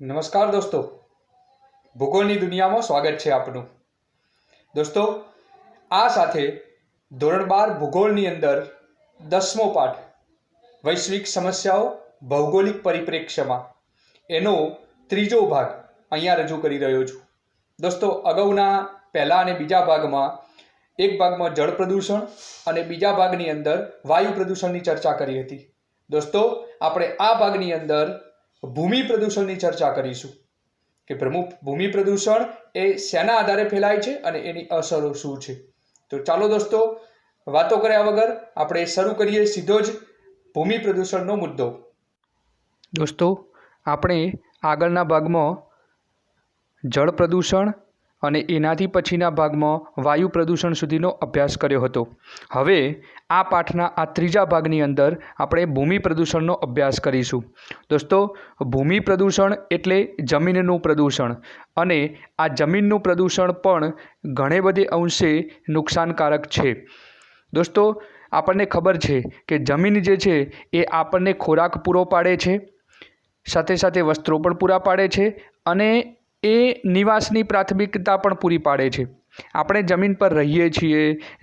નમસ્કાર દોસ્તો, ભૂગોળની દુનિયામાં સ્વાગત છે આપનું। દોસ્તો, આ સાથે ધોરણ 12 ભૂગોળની અંદર 10મો પાઠ વૈશ્વિક સમસ્યાઓ ભૌગોલિક પરિપ્રેક્ષ્યમાં એનો ત્રીજો ભાગ અહીંયા રજૂ કરી રહ્યો છું। દોસ્તો, અગાઉના પહેલા અને બીજા ભાગમાં એક ભાગમાં જળ પ્રદૂષણ અને બીજા ભાગની અંદર વાયુ પ્રદૂષણની ચર્ચા કરી હતી। દોસ્તો, આપણે આ ભાગની અંદર ભૂમિ પ્રદૂષણની ચર્ચા કરીશું કે ભૂમિ પ્રદૂષણ એ શેના આધારે ફેલાય છે અને એની અસરો શું છે। તો ચાલો દોસ્તો, વાતો કર્યા વગર આપણે શરૂ કરીએ સીધો જ ભૂમિ પ્રદૂષણનો મુદ્દો। દોસ્તો, આપણે આગળના ભાગમાં જળ પ્રદૂષણ અને એનાથી પછીના ભાગમાં વાયુ પ્રદૂષણ સુધીનો અભ્યાસ કર્યો હતો। હવે આ પાઠના આ ત્રીજા ભાગની અંદર આપણે ભૂમિ પ્રદૂષણનો અભ્યાસ કરીશું। દોસ્તો, ભૂમિ પ્રદૂષણ એટલે જમીનનું પ્રદૂષણ અને આ જમીનનું પ્રદૂષણ પણ ઘણે બધે અંશે નુકસાનકારક છે। દોસ્તો, આપણને ખબર છે કે જમીન જે છે એ આપણને ખોરાક પૂરો પાડે છે, સાથે સાથે વસ્ત્રો પણ પૂરા પાડે છે અને એ નિવાસની પ્રાથમિકતા પણ પૂરી પાડે છે। આપણે જમીન પર રહીએ છીએ,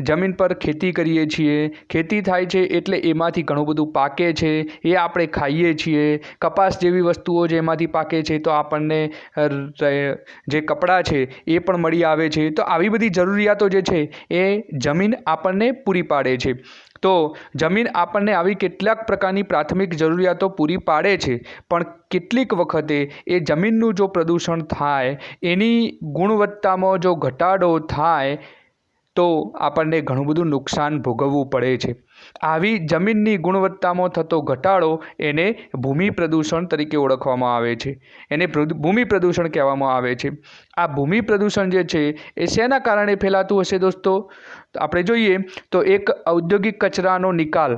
જમીન પર ખેતી કરીએ છીએ, ખેતી થાય છે એટલે એમાંથી ઘણું બધું પાકે છે, એ આપણે ખાઈએ છીએ। કપાસ જેવી વસ્તુઓ જેમાંથી પાકે છે તો આપણને જે કપડાં છે એ પણ મળી આવે છે। તો આવી બધી જરૂરિયાતો જે છે એ જમીન આપણને પૂરી પાડે છે। તો જમીન આપણને આવી કેટલાક પ્રકારની પ્રાથમિક જરૂરિયાતો પૂરી પાડે છે, પણ કેટલીક વખતે એ જમીનનું જો પ્રદૂષણ થાય, એની ગુણવત્તામાં જો ઘટાડો થાય તો આપણને ઘણું બધું નુકસાન ભોગવવું પડે છે। આવી જમીનની ગુણવત્તામાં થતો ઘટાડો એને ભૂમિ પ્રદૂષણ તરીકે ઓળખવામાં આવે છે, એને ભૂમિ પ્રદૂષણ કહેવામાં આવે છે। આ ભૂમિ પ્રદૂષણ જે છે એ શેના કારણે ફેલાતું હશે દોસ્તો? આપણે જોઈએ તો એક ઔદ્યોગિક કચરાનો નિકાલ,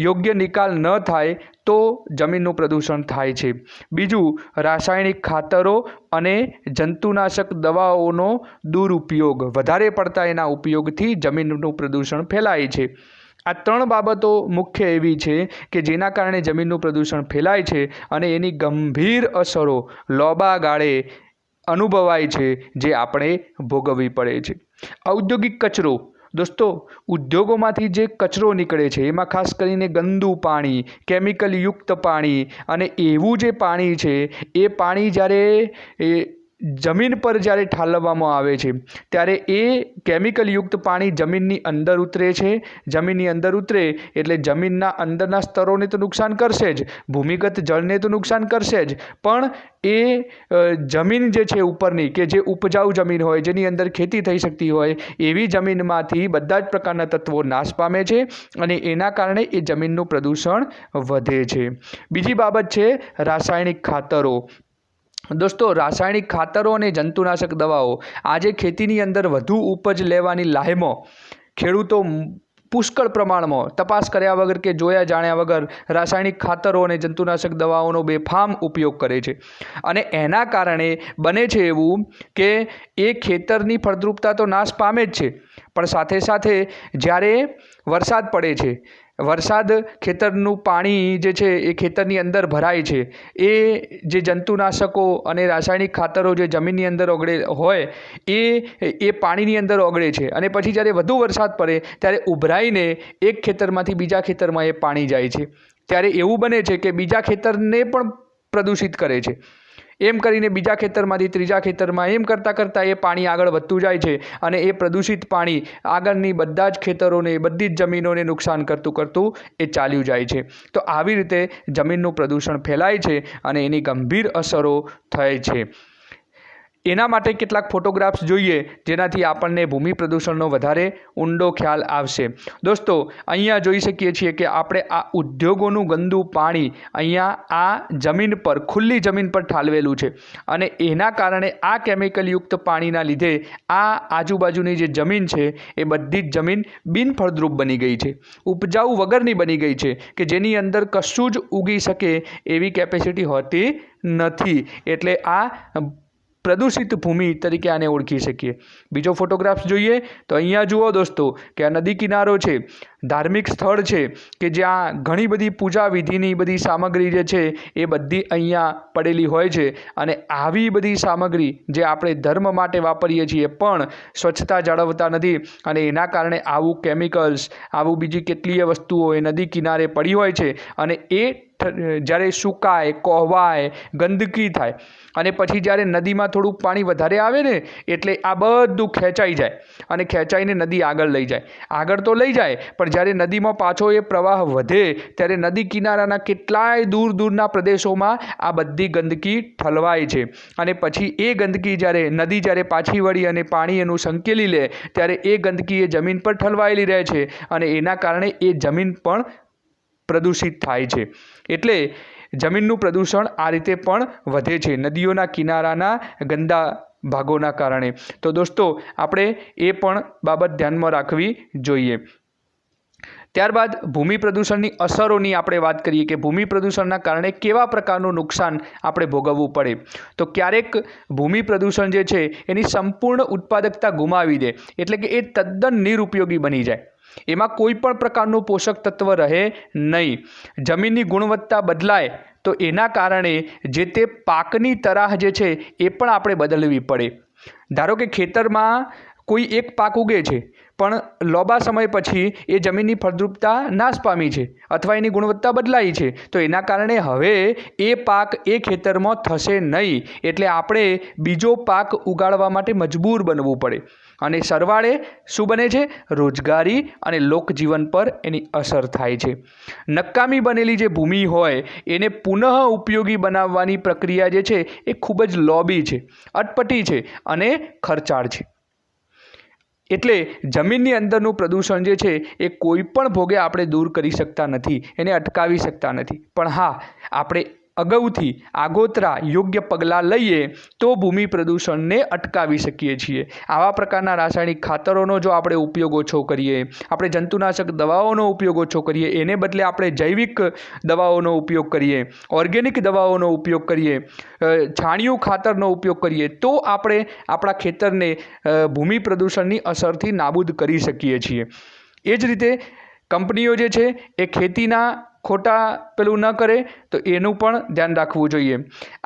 યોગ્ય નિકાલ ન થાય તો જમીનનું પ્રદૂષણ થાય છે। બીજું, રાસાયણિક ખાતરો અને જંતુનાશક દવાઓનો દુરુપયોગ, વધારે પડતા એના ઉપયોગથી જમીનનું પ્રદૂષણ ફેલાય છે। આ ત્રણ બાબતો મુખ્ય એવી છે કે જેના કારણે જમીનનું પ્રદૂષણ ફેલાય છે અને એની ગંભીર અસરો લાંબા ગાળે અનુભવાય છે, જે આપણે ભોગવવી પડે છે। ઔદ્યોગિક કચરો, દોસ્તો, ઉદ્યોગોમાંથી જે કચરો નીકળે છે એમાં ખાસ કરીને ગંદુ પાણી, કેમિકલયુક્ત પાણી અને એવું જે પાણી છે એ પાણી જ્યારે જમીન પર જ્યારે ઠાલવવામાં આવે છે ત્યારે એ કેમિકલયુક્ત પાણી જમીનની અંદર ઉતરે છે। જમીનની અંદર ઉતરે એટલે જમીનના અંદરના સ્તરોને તો નુકસાન કરશે જ, ભૂમિગત જળને તો નુકસાન કરશે જ, પણ એ જમીન જે છે ઉપરની, કે જે ઉપજાઉ જમીન હોય, જેની અંદર ખેતી થઈ શકતી હોય, એવી જમીનમાંથી બધા જ પ્રકારના તત્વો નાશ પામે છે અને એના કારણે એ જમીનનું પ્રદૂષણ વધે છે। બીજી બાબત છે રાસાયણિક ખાતરો। દોસ્તો, રાસાયણિક ખાતરો અને જંતુનાશક દવાઓ આજે ખેતીની અંદર વધુ ઉપજ લેવાની લાહેમાં ખેડૂતો પુષ્કળ પ્રમાણમાં તપાસ કર્યા વગર કે જોયા જાણ્યા વગર રાસાયણિક ખાતરો અને જંતુનાશક દવાઓનો બેફામ ઉપયોગ કરે છે અને એના કારણે બને છે એવું કે એ ખેતરની ફળદ્રુપતા તો નાશ પામે જ છે, પણ સાથે સાથે જ્યારે વરસાદ પડે છે, વરસાદ ખેતરનું પાણી જે છે એ ખેતરની અંદર ભરાય છે, એ જે જંતુનાશકો અને રાસાયણિક ખાતરો જે જમીનની અંદર ઓગળે હોય એ પાણીની અંદર ઓગળે છે અને પછી જ્યારે વધુ વરસાદ પડે ત્યારે ઉભરાઈને એક ખેતરમાંથી બીજા ખેતરમાં એ પાણી જાય છે, ત્યારે એવું બને છે કે બીજા ખેતરને પણ પ્રદૂષિત કરે છે। એમ કરીને બીજા ખેતરમાંથી ત્રીજા ખેતરમાં એમ કરતાં કરતાં એ પાણી આગળ વધતું જાય છે અને એ પ્રદૂષિત પાણી આગળની બધા જ ખેતરોને, બધી જ જમીનોને નુકસાન કરતું કરતું એ ચાલ્યું જાય છે। તો આવી રીતે જમીનનું પ્રદૂષણ ફેલાય છે અને એની ગંભીર અસરો થાય છે। એના માટે કેટલાક ફોટોગ્રાફ્સ જોઈએ જેનાથી આપણને ભૂમિ પ્રદૂષણનો વધારે ઊંડો ખ્યાલ આવશે। દોસ્તો, અહીંયા જોઈ શકીએ છીએ કે આપણે આ ઉદ્યોગોનું ગંદુ પાણી અહીંયા આ જમીન પર, ખુલ્લી જમીન પર ઠાલવેલું છે અને એના કારણે આ કેમિકલયુક્ત પાણીના લીધે આ આજુબાજુની જે જમીન છે એ બધી જ જમીન બિનફળદ્રુપ બની ગઈ છે, ઉપજાઉ વગરની બની ગઈ છે કે જેની અંદર કશું જ ઉગી શકે એવી કેપેસિટી હોતી નથી। એટલે આ પ્રદૂષિત ભૂમિ તરીકે આને ઓળખી શકીએ। બીજો ફોટોગ્રાફ જોઈએ તો અહીંયા જુઓ દોસ્તો કે આ નદી કિનારો છે, ધાર્મિક સ્થળ છે કે જ્યાં ઘણી બધી પૂજા વિધિની બધી સામગ્રી જે છે એ બધી અહીંયા પડેલી હોય છે અને આવી બધી સામગ્રી જે આપણે ધર્મ માટે વાપરીએ છીએ પણ સ્વચ્છતા જાળવતા નથી અને એના કારણે આવું કેમિકલ્સ, આવું બીજી કેટલીય વસ્તુઓ એ નદી કિનારે પડી હોય છે અને એ જ્યારે સુકાય, કોહવાય, ગંદકી થાય અને પછી જ્યારે નદીમાં થોડુંક પાણી વધારે આવે ને એટલે આ બધું ખેંચાઈ જાય અને ખેંચાઈને નદી આગળ લઈ જાય। આગળ તો લઈ જાય પણ જ્યારે નદીમાં પાછો એ પ્રવાહ વધે ત્યારે નદી કિનારાના કેટલાય દૂર દૂરના પ્રદેશોમાં આ બધી ગંદકી ઠલવાય છે અને પછી એ ગંદકી જ્યારે પાછી વળી અને પાણી એનું સંકેલી લે ત્યારે એ ગંદકી એ જમીન પર ઠલવાયેલી રહે છે અને એના કારણે એ જમીન પણ પ્રદૂષિત થાય છે। એટલે જમીનનું પ્રદૂષણ આ રીતે પણ વધે છે નદીઓના કિનારાના ગંદા ભાગોના કારણે। તો દોસ્તો આપણે એ પણ બાબત ધ્યાનમાં રાખવી જોઈએ। ત્યારબાદ ભૂમિ પ્રદૂષણની અસરોની આપણે વાત કરીએ કે ભૂમિ પ્રદૂષણના કારણે કેવા પ્રકારનું નુકસાન આપણે ભોગવવું પડે। તો ક્યારેક ભૂમિ પ્રદૂષણ જે છે એની સંપૂર્ણ ઉત્પાદકતા ગુમાવી દે એટલે કે એ તદ્દન નિરુપયોગી બની જાય, એમાં કોઈ પણ પ્રકારનું પોષક તત્વ રહે નહીં, જમીનની ગુણવત્તા બદલાય તો એના કારણે જે તે પાકની તરાહ જે છે એ પણ આપણે બદલવી પડે। ધારો કે ખેતરમાં કોઈ એક પાક ઉગે છે પણ લાંબા સમય પછી એ જમીનની ફળદ્રુપતા નાશ પામી છે અથવા એની ગુણવત્તા બદલાઈ છે તો એના કારણે હવે એ પાક એ ખેતરમાં થશે નહીં એટલે આપણે બીજો પાક ઉગાડવા માટે મજબૂર બનવું પડે અને સરવાળે શું બને છે? રોજગારી અને લોકજીવન પર એની અસર થાય છે। નકામી બનેલી જે ભૂમિ હોય એને પુનઃ ઉપયોગી બનાવવાની પ્રક્રિયા જે છે એ ખૂબ જ લોબી છે, અટપટી છે અને ખર્ચાળ છે। એટલે જમીનની અંદરનું પ્રદૂષણ જે છે એ કોઈ પણ ભોગે આપણે દૂર કરી શકતા નથી, એને અટકાવી શકતા નથી, પણ હા આપણે અગાઉથી આગોતરા યોગ્ય પગલાં લઈએ તો ભૂમિ પ્રદૂષણને અટકાવી શકીએ છીએ। આવા પ્રકારના રાસાયણિક ખાતરોનો જો આપણે ઉપયોગ ઓછો કરીએ, આપણે જંતુનાશક દવાઓનો ઉપયોગ ઓછો કરીએ, એને બદલે આપણે જૈવિક દવાઓનો ઉપયોગ કરીએ, ઓર્ગેનિક દવાઓનો ઉપયોગ કરીએ, છાણિયું ખાતરનો ઉપયોગ કરીએ તો આપણે આપણા ખેતરને ભૂમિ પ્રદૂષણની અસરથી નાબૂદ કરી શકીએ છીએ। એ જ રીતે કંપનીઓ જે છે એ ખેતીના ખોટા પેલું ન કરે તો એનું પણ ધ્યાન રાખવું જોઈએ।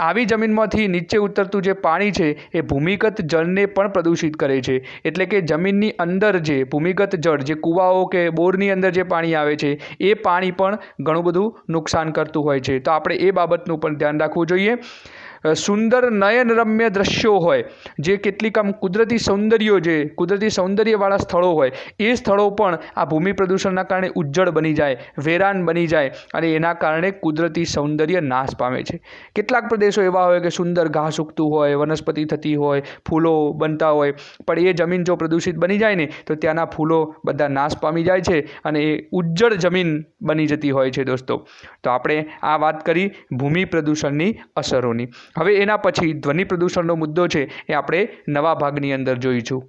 આવી જમીનમાંથી નીચે ઉતરતું જે પાણી છે એ ભૂમિગત જળને પણ પ્રદૂષિત કરે છે એટલે કે જમીનની અંદર જે ભૂમિગત જળ જે કૂવાઓ કે બોરની અંદર જે પાણી આવે છે એ પાણી પણ ઘણું બધું નુકસાન કરતું હોય છે, તો આપણે એ બાબતનું પણ ધ્યાન રાખવું જોઈએ। સુંદર નયનરમ્ય દ્રશ્યો હોય જે કેટલીક આમ કુદરતી સૌંદર્યવાળા સ્થળો હોય એ સ્થળો પણ આ ભૂમિ પ્રદૂષણના કારણે ઉજ્જડ બની જાય, વેરાન બની જાય અને એના કારણે કુદરતી સૌંદર્ય નાશ પામે છે। કેટલાક પ્રદેશો એવા હોય કે સુંદર ઘાસ ઉગતું હોય, વનસ્પતિ થતી હોય, ફૂલો બનતા હોય પણ એ જમીન જો પ્રદૂષિત બની જાય ને તો ત્યાંના ફૂલો બધા નાશ પામી જાય છે અને એ ઉજ્જડ જમીન બની જતી હોય છે દોસ્તો। તો આપણે આ વાત કરી ભૂમિ પ્રદૂષણની અસરોની। હવે એના પછી ધ્વનિ પ્રદૂષણનો મુદ્દો છે એ આપણે નવા ભાગની અંદર જોઈશું।